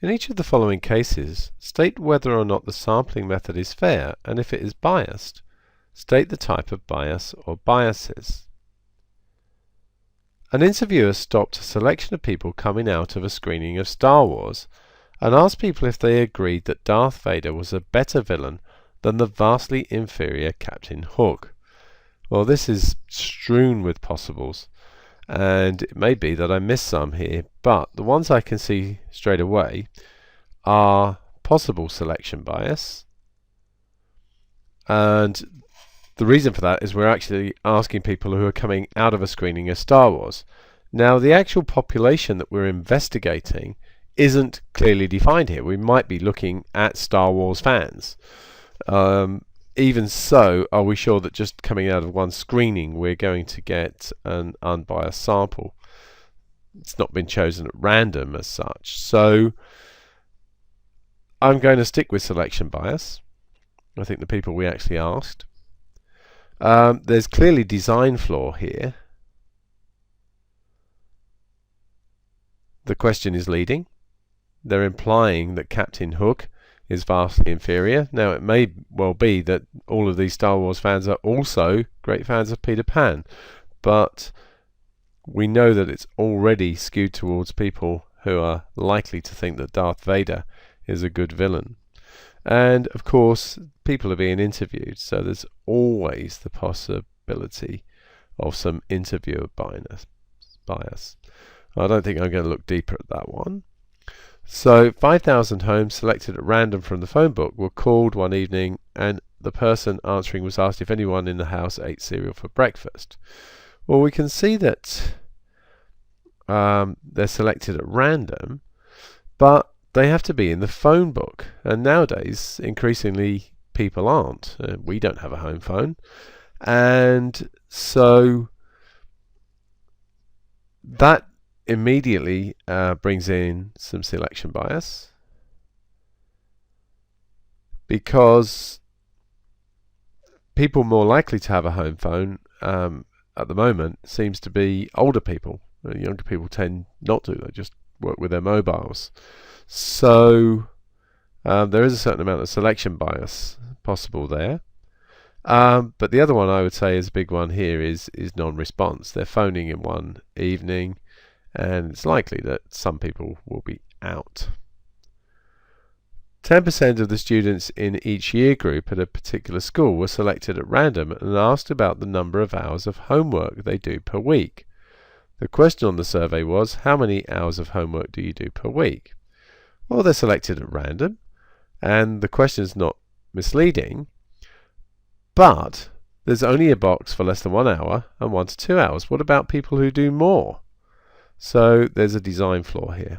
In each of the following cases, state whether or not the sampling method is fair, and if it is biased, state the type of bias or biases. An interviewer stopped a selection of people coming out of a screening of Star Wars and asked people if they agreed that Darth Vader was a better villain than the vastly inferior Captain Hook. Well, this is strewn with possibles, and it may be that I missed some here, but the ones I can see straight away are possible selection bias, and the reason for that is we're actually asking people who are coming out of a screening of Star Wars. Now, the actual population that we're investigating isn't clearly defined here. We might be looking at Star Wars fans. Even so, are we sure that just coming out of one screening we're going to get an unbiased sample? It's not been chosen at random as such. So I'm going to stick with selection bias. I think the people we actually asked. There's clearly design flaw here. The question is leading. They're implying that Captain Hook is vastly inferior. Now, it may well be that all of these Star Wars fans are also great fans of Peter Pan, but we know that it's already skewed towards people who are likely to think that Darth Vader is a good villain. And of course, people are being interviewed, so there's always the possibility of some interviewer bias. I don't think I'm going to look deeper at that one. So 5,000 homes selected at random from the phone book were called one evening, and the person answering was asked if anyone in the house ate cereal for breakfast. Well, we can see that they're selected at random, but they have to be in the phone book, and nowadays increasingly people aren't. We don't have a home phone, and so that immediately brings in some selection bias, because people more likely to have a home phone at the moment seems to be older people. Younger people tend not to, they just work with their mobiles. So there is a certain amount of selection bias possible there. But the other one I would say is a big one here is non-response. They're phoning in one evening, and it's likely that some people will be out. 10% of the students in each year group at a particular school were selected at random and asked about the number of hours of homework they do per week. The question on the survey was, how many hours of homework do you do per week? Well, they're selected at random, and the question is not misleading, but there's only a box for less than 1 hour and 1 to 2 hours. What about people who do more? So there's a design flaw here.